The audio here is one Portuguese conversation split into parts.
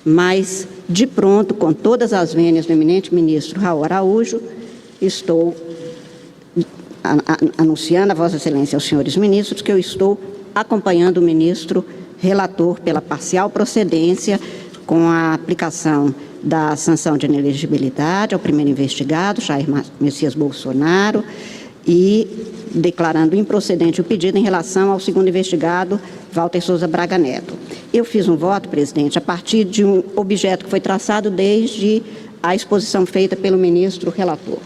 Mas, de pronto, com todas as vênias do eminente ministro Raul Araújo, estou anunciando a Vossa Excelência aos senhores ministros que eu estou acompanhando o ministro relator pela parcial procedência com a aplicação da sanção de inelegibilidade ao primeiro investigado, Jair Messias Bolsonaro, e declarando improcedente o pedido em relação ao segundo investigado, Walter Souza Braga Neto. Eu fiz um voto, presidente, a partir de um objeto que foi traçado desde a exposição feita pelo ministro relator.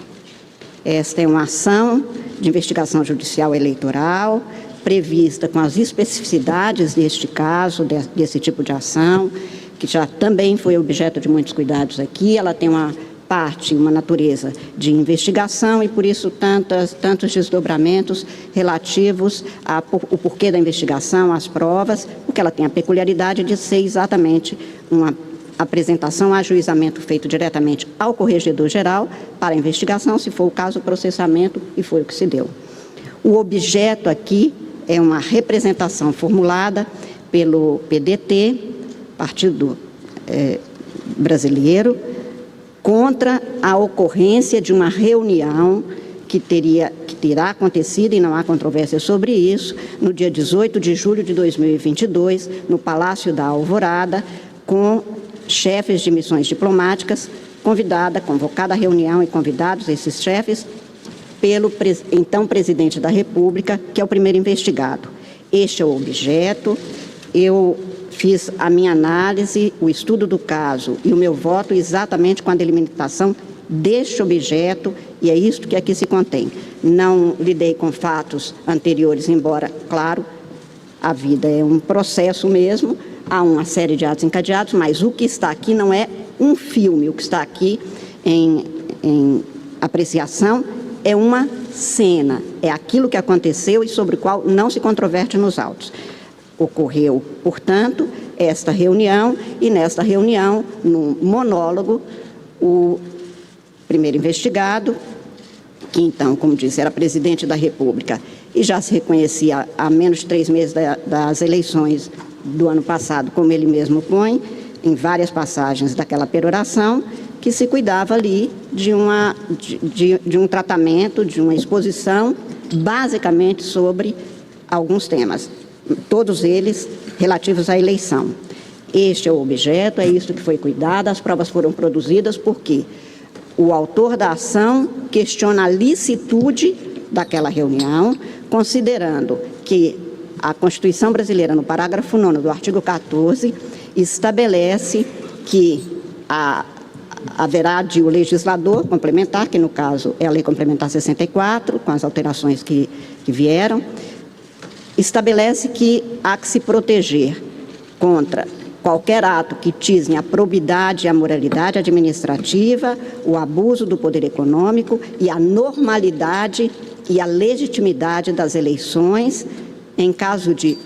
Esta é uma ação de investigação judicial eleitoral, prevista com as especificidades deste caso, desse tipo de ação, que já também foi objeto de muitos cuidados aqui. Ela tem uma parte, uma natureza de investigação e, por isso, tantos desdobramentos relativos ao porquê da investigação, às provas, porque ela tem a peculiaridade de ser exatamente uma apresentação, ajuizamento feito diretamente ao Corregedor-Geral para a investigação, se for o caso, o processamento, e foi o que se deu. O objeto aqui é uma representação formulada pelo PDT, Partido Brasileiro, contra a ocorrência de uma reunião que terá acontecido, e não há controvérsia sobre isso, no dia 18 de julho de 2022, no Palácio da Alvorada, com chefes de missões diplomáticas, convocada a reunião e convidados esses chefes pelo então presidente da República, que é o primeiro investigado. Este é o objeto. Eu fiz a minha análise, o estudo do caso e o meu voto exatamente com a delimitação deste objeto, e é isto que aqui se contém. Não lidei com fatos anteriores, embora, claro, a vida é um processo mesmo, há uma série de atos encadeados, mas o que está aqui não é um filme, o que está aqui em apreciação é uma cena, é aquilo que aconteceu e sobre o qual não se controverte nos autos. Ocorreu, portanto, esta reunião, e nesta reunião, no monólogo, o primeiro investigado, que então, como disse, era presidente da República e já se reconhecia há menos de 3 meses das eleições do ano passado, como ele mesmo põe, em várias passagens daquela peroração, que se cuidava ali de um tratamento, de uma exposição, basicamente sobre alguns temas, todos eles relativos à eleição. Este é o objeto, é isso que foi cuidado, as provas foram produzidas porque o autor da ação questiona a licitude daquela reunião, considerando que a Constituição brasileira, no parágrafo 9º do artigo 14, estabelece que haverá de o legislador complementar, que no caso é a Lei Complementar 64, com as alterações que vieram, estabelece que há que se proteger contra qualquer ato que tisne a probidade e a moralidade administrativa, o abuso do poder econômico e a normalidade e a legitimidade das eleições em caso de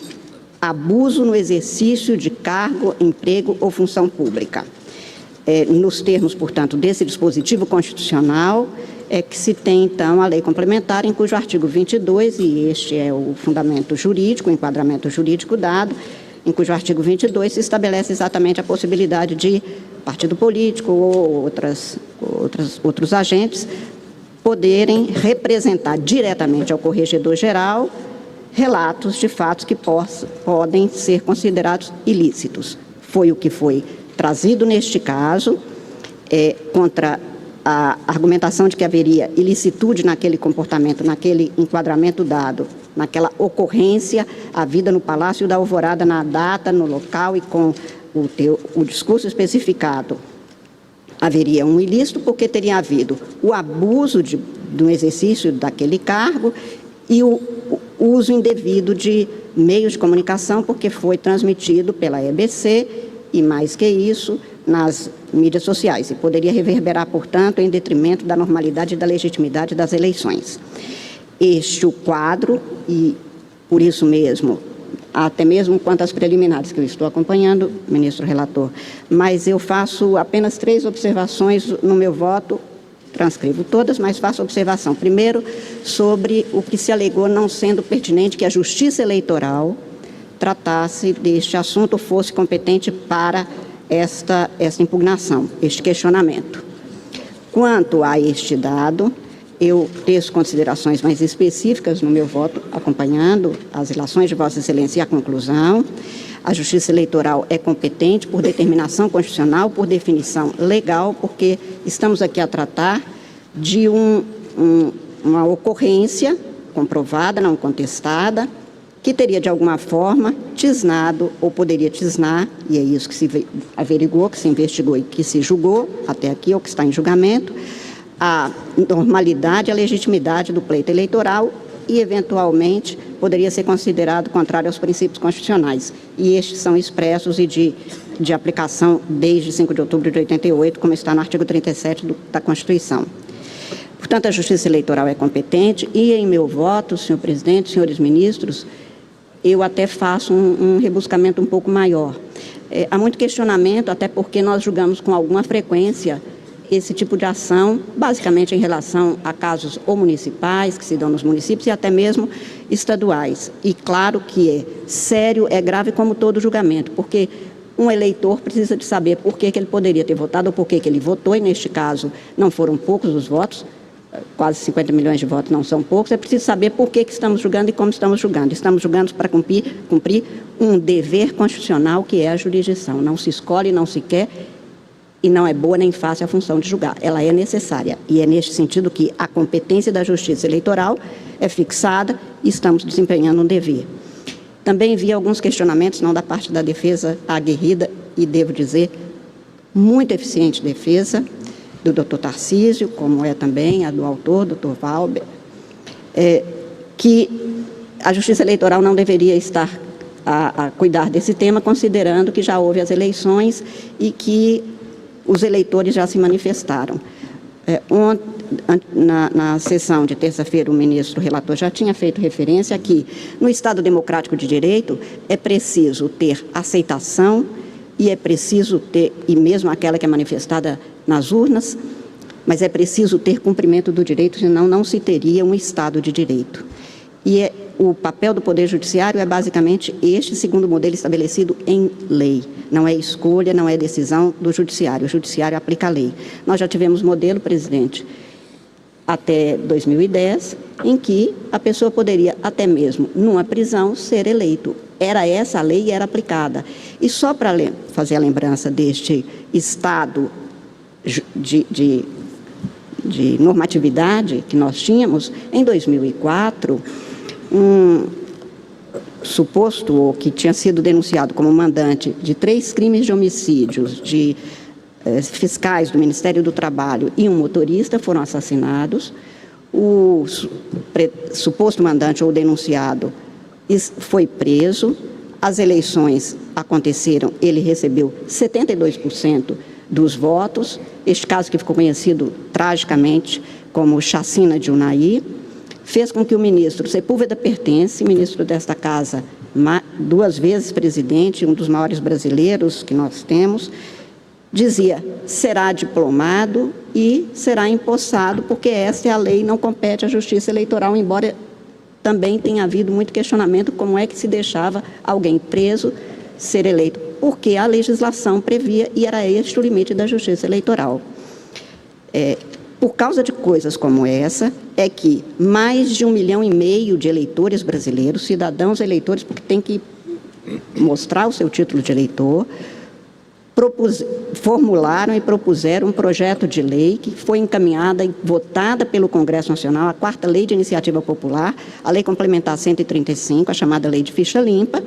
abuso no exercício de cargo, emprego ou função pública. Nos termos, portanto, desse dispositivo constitucional, é que se tem, então, a lei complementar, em cujo artigo 22, e este é o fundamento jurídico, o enquadramento jurídico dado, em cujo artigo 22 se estabelece exatamente a possibilidade de partido político ou outros agentes poderem representar diretamente ao Corregedor-Geral relatos de fatos que podem ser considerados ilícitos. Foi o que foi trazido neste caso, contra a argumentação de que haveria ilicitude naquele comportamento, naquele enquadramento dado, naquela ocorrência, havida no Palácio da Alvorada, na data, no local e com o discurso especificado. Haveria um ilícito porque teria havido o abuso do exercício daquele cargo e o uso indevido de meios de comunicação, porque foi transmitido pela EBC e, mais que isso, nas mídias sociais, e poderia reverberar, portanto, em detrimento da normalidade e da legitimidade das eleições. Este o quadro, e por isso mesmo, até mesmo quanto às preliminares que eu estou acompanhando, ministro relator, mas eu faço apenas 3 observações no meu voto, transcrevo todas, mas faço observação. Primeiro, sobre o que se alegou não sendo pertinente que a Justiça Eleitoral tratasse deste assunto, fosse competente para esta impugnação, este questionamento. Quanto a este dado, eu teço considerações mais específicas no meu voto, acompanhando as ilações de Vossa Excelência e a conclusão. A Justiça Eleitoral é competente por determinação constitucional, por definição legal, porque estamos aqui a tratar de uma ocorrência comprovada, não contestada, que teria, de alguma forma, tisnado ou poderia tisnar, e é isso que se averigou, que se investigou e que se julgou, até aqui, ou que está em julgamento, a normalidade, a legitimidade do pleito eleitoral e, eventualmente, poderia ser considerado contrário aos princípios constitucionais. E estes são expressos e de aplicação desde 5 de outubro de 88, como está no artigo 37 da Constituição. Portanto, a Justiça Eleitoral é competente e, em meu voto, senhor presidente, senhores ministros, eu até faço um rebuscamento um pouco maior. Há muito questionamento, até porque nós julgamos com alguma frequência esse tipo de ação, basicamente em relação a casos ou municipais, que se dão nos municípios, e até mesmo estaduais. E claro que é sério, é grave como todo julgamento, porque um eleitor precisa de saber por que ele poderia ter votado ou por que ele votou, e neste caso não foram poucos os votos, quase 50 milhões de votos não são poucos, é preciso saber por que estamos julgando e como estamos julgando. Estamos julgando para cumprir um dever constitucional, que é a jurisdição. Não se escolhe, não se quer, e não é boa nem fácil a função de julgar. Ela é necessária, e é neste sentido que a competência da Justiça Eleitoral é fixada e estamos desempenhando um dever. Também vi alguns questionamentos, não da parte da defesa aguerrida, e devo dizer, muito eficiente defesa, do doutor Tarcísio, como é também a do autor, doutor Valber, que a Justiça Eleitoral não deveria estar a cuidar desse tema, considerando que já houve as eleições e que os eleitores já se manifestaram. Na sessão de terça-feira, o ministro relator já tinha feito referência que, no Estado Democrático de Direito, é preciso ter aceitação e é preciso ter, e mesmo aquela que é manifestada nas urnas, mas é preciso ter cumprimento do direito, senão não se teria um Estado de Direito. E o papel do Poder Judiciário é basicamente este, segundo o modelo estabelecido em lei. Não é escolha, não é decisão do Judiciário. O Judiciário aplica a lei. Nós já tivemos modelo, presidente, até 2010, em que a pessoa poderia, até mesmo numa prisão, ser eleito. Era essa a lei e era aplicada. E só para fazer a lembrança deste estado de normatividade que nós tínhamos, em 2004, um suposto, ou que tinha sido denunciado como mandante de 3 crimes de homicídios de fiscais do Ministério do Trabalho e um motorista foram assassinados. O suposto mandante ou denunciado foi preso, as eleições aconteceram, ele recebeu 72% dos votos, este caso que ficou conhecido tragicamente como chacina de Unai, fez com que o ministro Sepúlveda Pertence, ministro desta casa, 2 vezes presidente, um dos maiores brasileiros que nós temos, dizia, será diplomado e será empossado, porque esta é a lei, não compete à Justiça Eleitoral, embora também tenha havido muito questionamento como é que se deixava alguém preso ser eleito, porque a legislação previa e era este o limite da Justiça Eleitoral. Por causa de coisas como essa, é que mais de 1,5 milhão de eleitores brasileiros, cidadãos eleitores, porque tem que mostrar o seu título de eleitor, formularam e propuseram um projeto de lei que foi encaminhada e votada pelo Congresso Nacional, a 4ª Lei de Iniciativa Popular, a Lei Complementar 135, a chamada Lei de Ficha Limpa,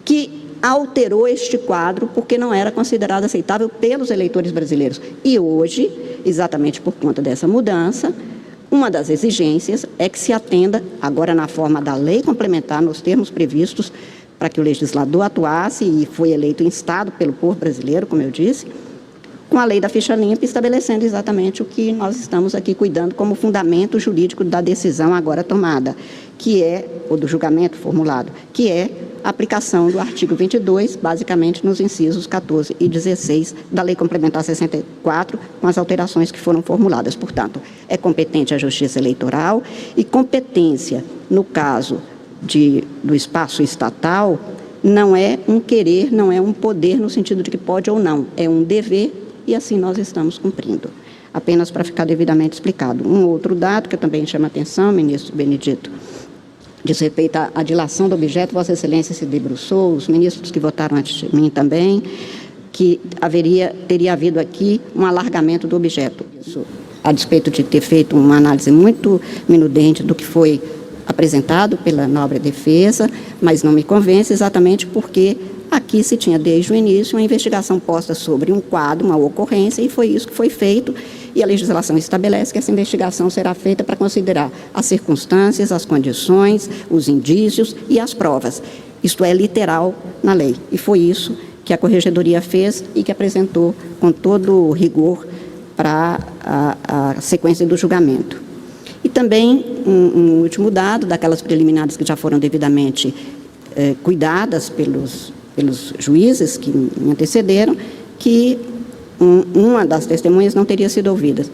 que alterou este quadro porque não era considerado aceitável pelos eleitores brasileiros. E hoje, exatamente por conta dessa mudança, uma das exigências é que se atenda, agora na forma da lei complementar, nos termos previstos, para que o legislador atuasse, e foi eleito em Estado pelo povo brasileiro, como eu disse, com a lei da ficha limpa, estabelecendo exatamente o que nós estamos aqui cuidando como fundamento jurídico da decisão agora tomada, que é, ou do julgamento formulado, que é a aplicação do artigo 22, basicamente nos incisos 14 e 16 da Lei Complementar 64, com as alterações que foram formuladas. Portanto, é competente a Justiça Eleitoral e competência, no caso do espaço estatal, não é um querer, não é um poder no sentido de que pode ou não, é um dever e assim nós estamos cumprindo. Apenas para ficar devidamente explicado. Um outro dado que também chama atenção, ministro Benedito, diz respeito à dilação do objeto, Vossa Excelência se debruçou, os ministros que votaram antes de mim também, que teria havido aqui um alargamento do objeto. Isso, a despeito de ter feito uma análise muito minudente do que foi apresentado pela nobre defesa, mas não me convence exatamente porque aqui se tinha desde o início uma investigação posta sobre um quadro, uma ocorrência, e foi isso que foi feito, e a legislação estabelece que essa investigação será feita para considerar as circunstâncias, as condições, os indícios e as provas. Isto é literal na lei, e foi isso que a Corregedoria fez e que apresentou com todo o rigor para a sequência do julgamento. E também um último dado, daquelas preliminares que já foram devidamente cuidadas pelos juízes que me antecederam, que uma das testemunhas não teria sido ouvida.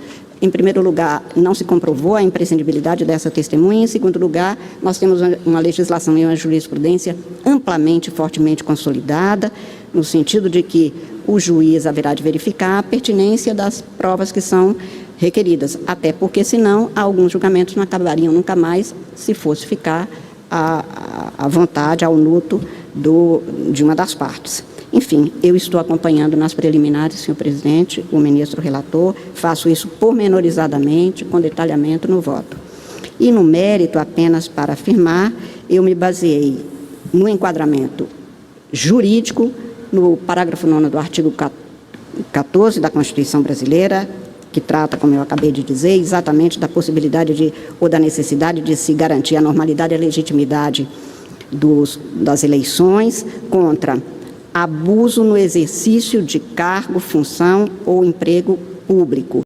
Em primeiro lugar, não se comprovou a imprescindibilidade dessa testemunha. Em segundo lugar, nós temos uma legislação e uma jurisprudência amplamente, fortemente consolidada, no sentido de que o juiz haverá de verificar a pertinência das provas que são requeridas, até porque, senão, alguns julgamentos não acabariam nunca mais se fosse ficar à vontade, ao luto de uma das partes. Enfim, eu estou acompanhando nas preliminares, senhor presidente, o ministro relator, faço isso pormenorizadamente, com detalhamento no voto. E no mérito, apenas para afirmar, eu me baseei no enquadramento jurídico, no parágrafo 9º do artigo 14 da Constituição Brasileira, que trata, como eu acabei de dizer, exatamente da possibilidade ou da necessidade de se garantir a normalidade e a legitimidade das eleições contra abuso no exercício de cargo, função ou emprego público.